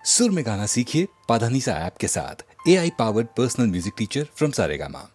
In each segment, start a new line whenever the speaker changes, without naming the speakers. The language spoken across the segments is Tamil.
सुर में गाना सीखिए पाधानीसा ऐप के साथ। AI powered personal music teacher from Saregama.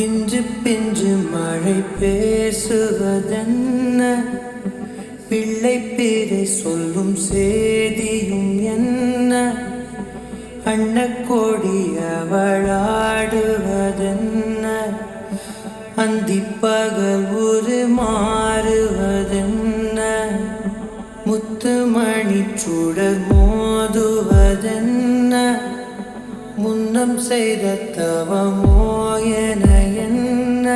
பிஞ்சு பிஞ்சு மழை பேசுவதென்ன, பிள்ளை பேரை சொல்லும் சேதியும் என்ன, அன்னக்கோடி அவளாடுவதென்ன, அந்திப்பகல் ஒரு மாறுவதென்ன, முத்துமணி சுடர் மோதுவதென்ன, முன்னம் செய்த தவமோ என என்ன,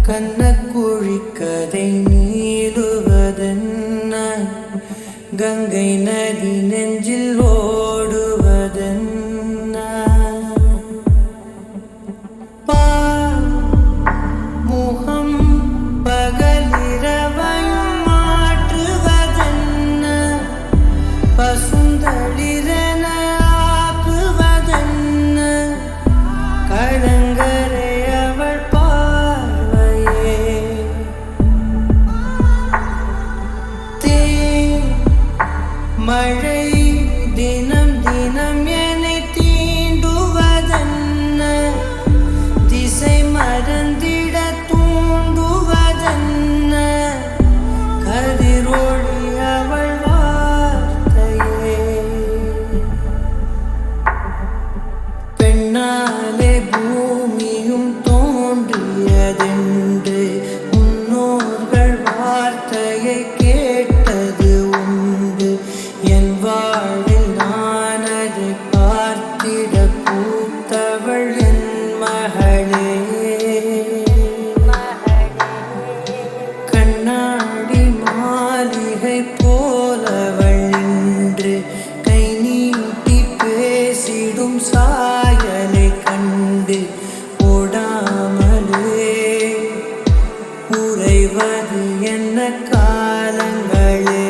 கண்ணக்குழி கதை நீளுவதென்ன, கங்கை நதி நெஞ்சில் ஓடுவதென்ன, முகம் பகலிரவையும் மாற்றுவதென்ன, பசுந்தளிரென ஆக்குவதென்ன, கடங்கரை அவள் பார்வையே, மழை தினம் தினம் என்னை தீண்டுவதென்ன, திசை மறந்திட தூண்டுவதென்ன, கதிரொளி அவள் வார்த்தையே, பெண்ணாலே பூமியும் தோன்றியதென்று முன்னோர்கள் வார்த்தையை கேட்டது உண்டு, என் வாழ்வில் நான் அதை பார்த்திட பூத்தவள் என் மகளே, கண்ணாடி மாளிகை போலவள் இன்று கை நீட்டி பேசிடும் சாயலை கண்டு ஓடாமலே உறைவது என்ன காலங்களே,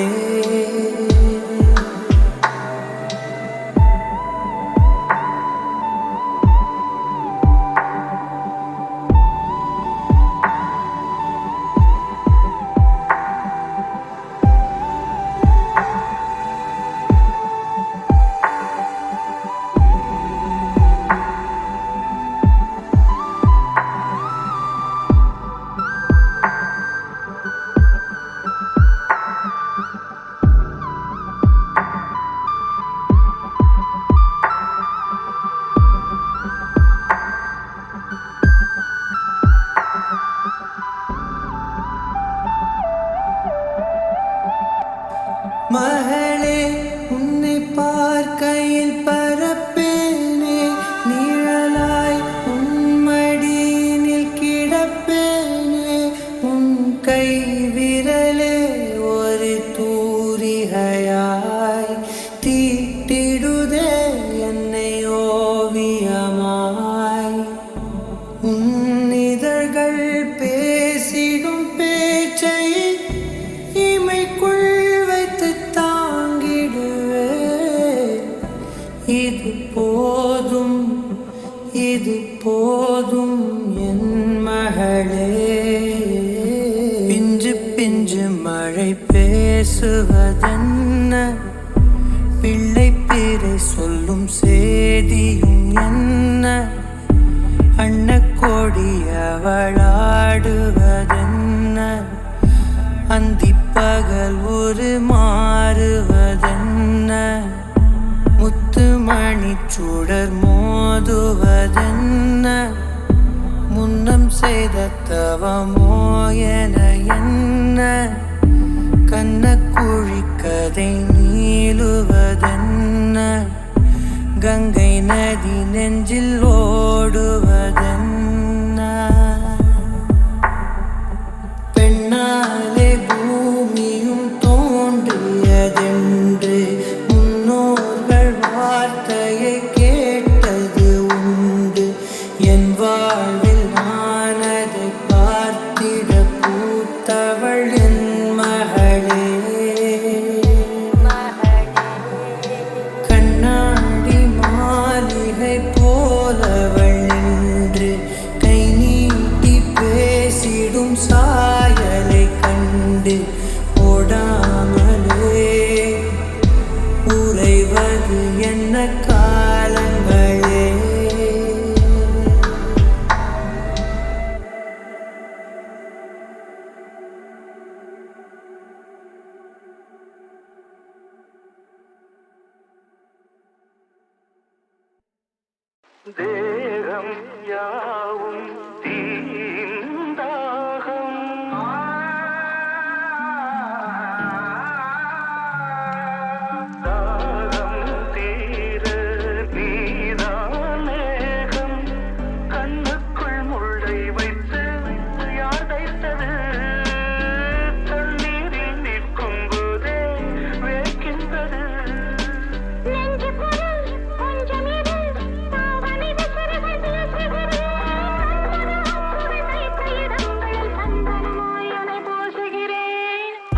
மகளே உன்னை பார்க்கையில் பரப்பேனே, நிழலாய் உன் மடியினில் கிடப்பேனே, உன் கை விரலே ஒரு தூரிகையாய் தீட்டிடுதே என்னை ஓவியமாய், உன் இதழ்கள் பேசிடும் பேச்சை இமைக்குள் இது போதும் இது போதும் என் மகளே, பிஞ்சு பிஞ்சு மழை பேசுவதென்ன, பிள்ளை பேரை சொல்லும் சேதியும் என்ன, அன்னக்கோடி அவளாடுவதென்ன, அந்திப்பகல் ஒரு மாறுவதென்ன, முத்துமணி சுடர் மோதுவதென்ன, முன்னம் செய்த தவமோ என என்ன, கண்ணக்குழி கதை நீளுவதென்ன, கங்கை நதி நெஞ்சில் ஓடுவதென்ன, பெண்ணாலே பூமியும் தோன்றியதென்று முன்னோர்கள் வார்த்தையை கேட்டது உண்டு, என் வாழ்வில் நான் அதை பார்த்திட பூத்தவள் என் மகளே, கண்ணாடி மாளிகை போலவள் இன்று கை நீட்டி பேசிடும் சாயலை கண்டு ஓடாமலே உறைவது என்ன காலங்களே, தேகம் யாவும் தீந்தாகம் தாகம் தீர நீதான் மேகம் கண்ணுக்குள் முள்ளை வைத்து யார் தைத்தது தண்ணீரில் நிற்கும் போதே வேக்கின்றது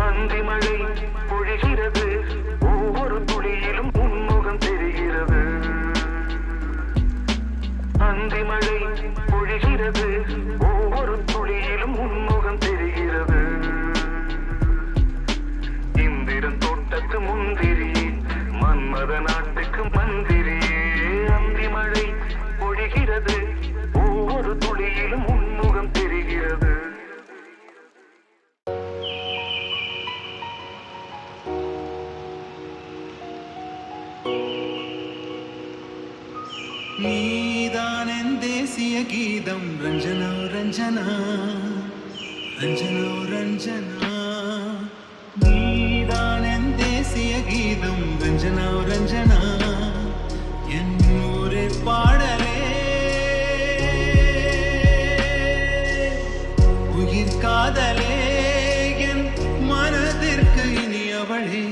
அந்தி மழை பொழிகிறது ஒவ்வொரு துளியிலும் உன்முகம் தெரிகிறது அந்தி மழை பொழிகிறது ஒவ்வொரு துளியிலும் உன்முகம் தெரிகிறது இந்திரன் தோட்டத்து முந்திரி மன்மத நாட்டுக்கு மந்திரியே அந்தி மழை பொழிகிறது ஒவ்வொரு துளியிலும் உன்முகம் தெரிகிறது
நீதான் என் தேசிய கீதம் ரஞ்சனா ரஞ்சனா ரஞ்சனா ரஞ்சனா நீதான் என் தேசிய கீதம் ரஞ்சனா ரஞ்சனா என் ஊரே பாடலே உயிர் காதலே என் மனதிற்கு இனியவளே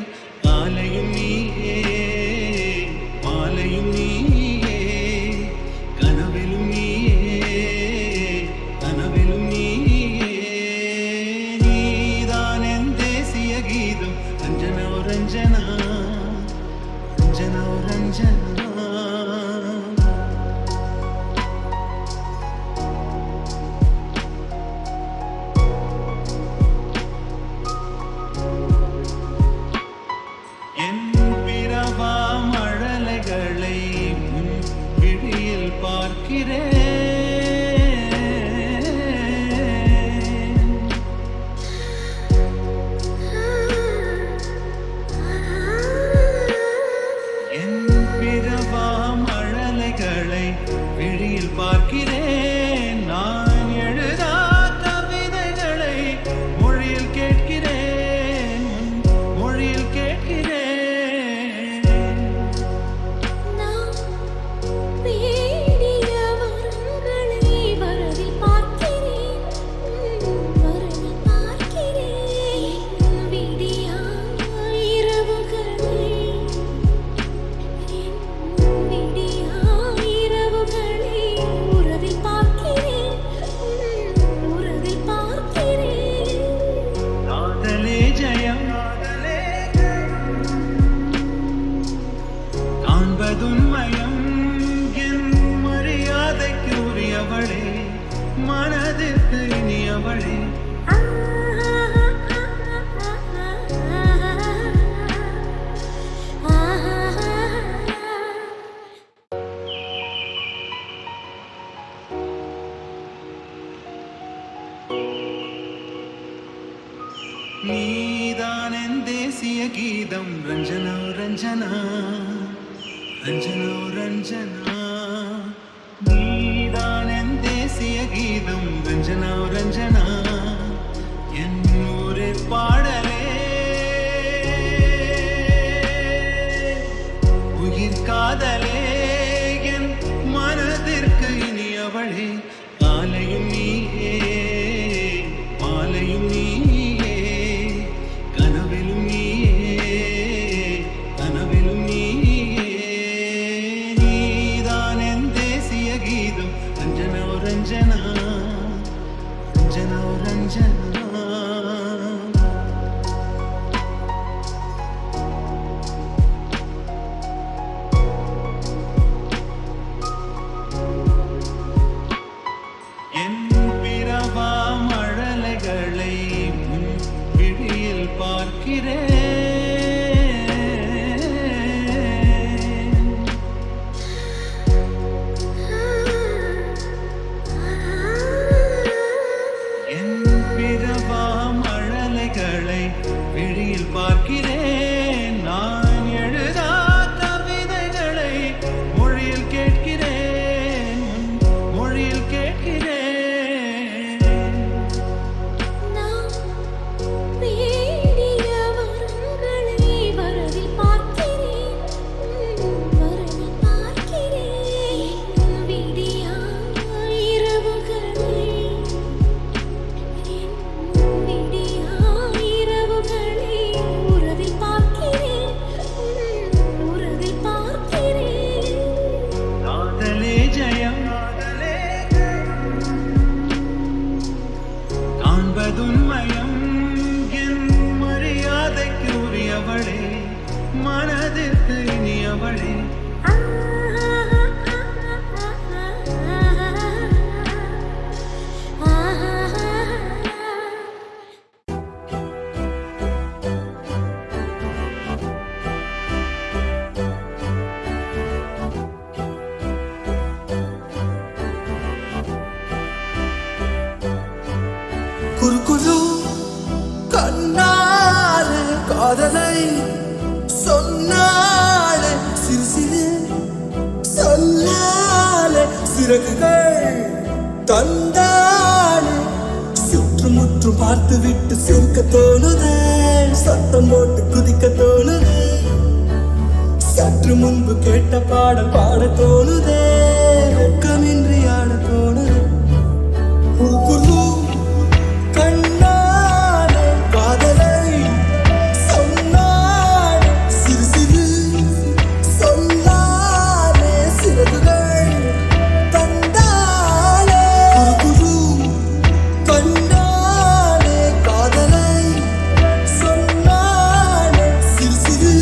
காலையும் நீயே மாலையும் நீயே கனவிலும் நீயே கனவிலும் நீயே நீதான் என் தேசிய கீதம் ரஞ்சனா ரஞ்சனா ரஞ்சனா ரஞ்சனா என் பிறவா மழலைகளை உன் விழியில் பார்க்கிறேன் என் பிறவா மழலைகளை விழியில் பார்க்கிறேன் நான் எழுதா கவிதைகளை மொழியில் கேட்கிறேன் மொழியில் கேட்கிறேன் காதலே ஜெயம் காண்பதுண்மயம் என் மரியாதைக்கு உரியவளே மனதிற்கு இனியவளே நீதான் என் தேசிய கீதம் ரஞ்சனா ரஞ்சனா ரஞ்சனா ரஞ்சனா நீதான் என் தேசிய கீதம் ரஞ்சனா ரஞ்சனா என் ஊரே பாடலே உயிர் காதலே என் மனதிற்கு இனியவளே காலையும் நீயே மாலையும் நீயே கனவிலும் நீயே கனவிலும் நீயே நீதான் என் தேசிய கீதம் ரஞ்சனா ரஞ்சனா ரஞ்சனா ரஞ்சனா
சிறகுகள் தந்தானே சுற்றுமுற்றும் பார்த்து விட்டு சிரிக்க தோணுதே சத்தம் போட்டு குதிக்க தோணுதே சற்று முன்பு கேட்ட பாடல் பாட தோணுதே வெட்கமின்றி ஆட தோணுதே குரு கண்ணாலே காதலை சொன்னானே சிறு சிறு சொல்லானே சிறகுகள் தந்தாலே குரு கண்ணாலே காதலை சொன்னானே சிறு சிறு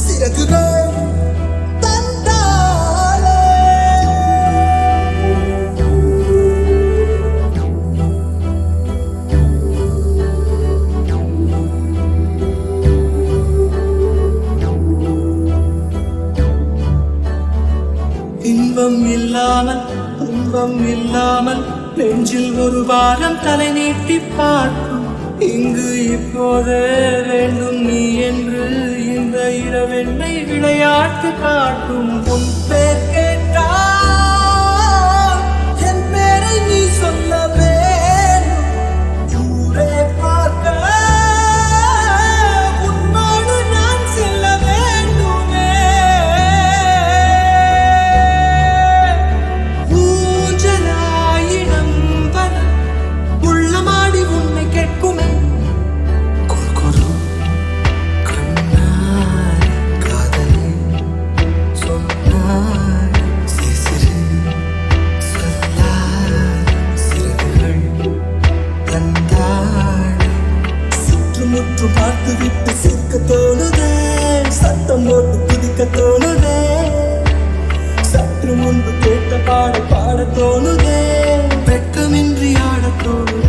சிறகுகள் தந்தாலே இன்பம் இல்லாமல் துன்பம் இல்லாமல் நெஞ்சில் ஒரு வாரம் தலை நீட்டி பார்க்கும் இங்கு இப்போதே வேண்டும் நீ என்று இந்த இரவெண்ணை விளையாட்டு காட்டும் உன் பேர் கேட்டால் என் பேரை நீ சொல்ல வேண்டும் ஊரே பார்க்க உன்னோடு நான் செல்ல வேண்டுமே ஊஞ்சலாயிடம் வர உள்ளமாடி உன்னை கேட்குமே குறு குறு கண்ணால் காதலை சொன்னாய் சிறு சிறு சொல்லாய் சிறகுகள் தந்தாய் சுற்றுமுற்றும் பார்த்து விட்டு சிரிக்க தோணுதே சத்தம் போட்டு குதிக்க தோணுதே சற்று முன்பு கேட்ட பாடல் பாட தோணுதே வெட்கமின்றி ஆட தோணுதே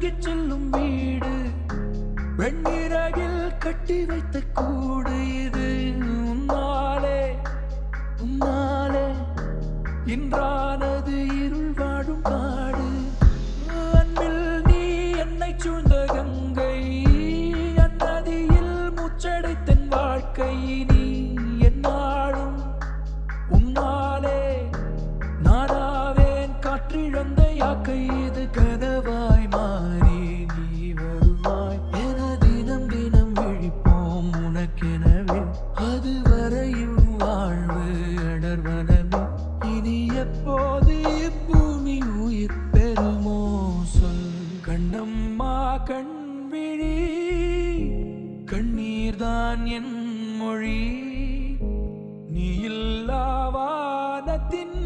விலகிச் செல்லும் வீடு வெண்ணிறகில் கட்டி வைத்த கூடு இது உன்னாலே உன்னாலே இன்றானது இருள் வாடும் காடு அன்பில் நீ என்னை சூழ்ந்த கங்கை அந்நதியில் முச்சடைத்தன் வாழ்க்கை நீ என்னாலும் உன்னாலே நாடாவேன் காற்றிழந்த யாக்கை இது கனவாய் மாறி நீ வருவாய் என தினம் தினம் விழிப்போம் உனக்கெனவே அது வரையும் வாழ்வு அடர்வனமே இனி எப்போது இப்பூமி உயிர் பெறுமோ சொல் கண்ணம்மா கண்விழி கண்ணீர்தான் என் மொழி நீ இல்லா வானத்தின்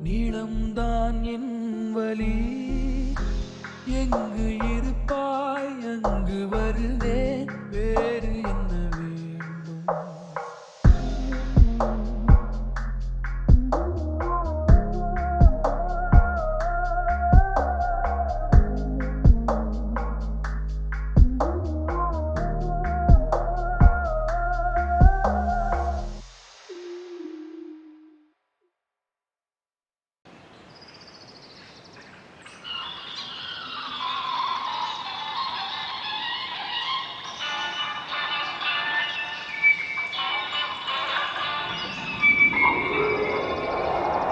நீளம்தான் என் வலி எங்கு இருப்பாய் அங்கு வருவேன் வேறு என்ன வேண்டும்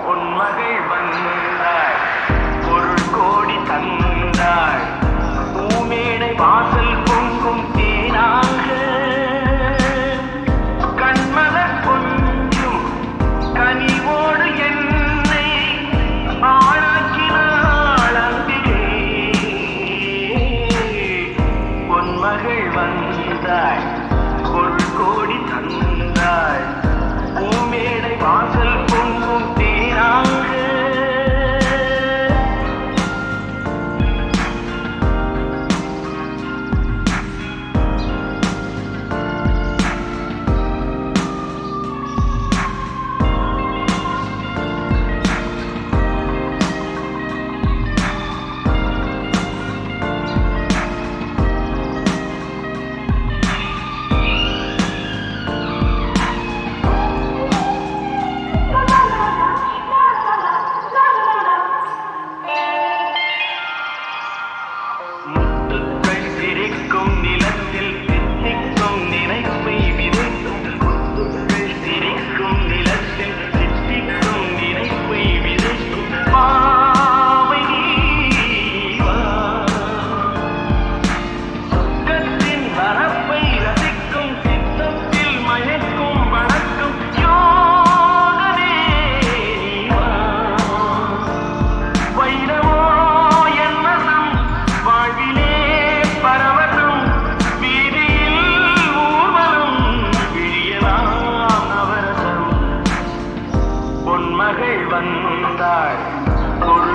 பொன்மகள் வந்தாள் பொருள் கோடி தந்தாள் பூமேடை வாசல் பொங்கும் தேனாக கண்மலர் கொஞ்சும் கனிவோடு என்னை ஆளாக்கினாள் அன்பிலே பொன்மகள் வந்தாள் பொருள் கோடி தந்தாள் பூமேடை வாசல் பொங்கும் தேனாக முத்துக்கள் சிரிக்கும் நிலத்தில் சித்திக்கும் நினைப்பை விதைக்கும் முத்துக்கள் சிரிக்கும் நிலத்தில் சித்திக்கும் நினைப்பை விதைக்கும் பாவை நீவா சொர்க்கத்தின் வரப்பை ரசிக்கும் சித்தத்தில் மயக்கும் வணக்கும் யோகமே நீவா வைரவோ என் வசம் வாழ்விலே பரவசம் வீதியில் ஊர்வலம் விழியலாம் நவரசம் பொன்மகள் வந்தாள் பொருள்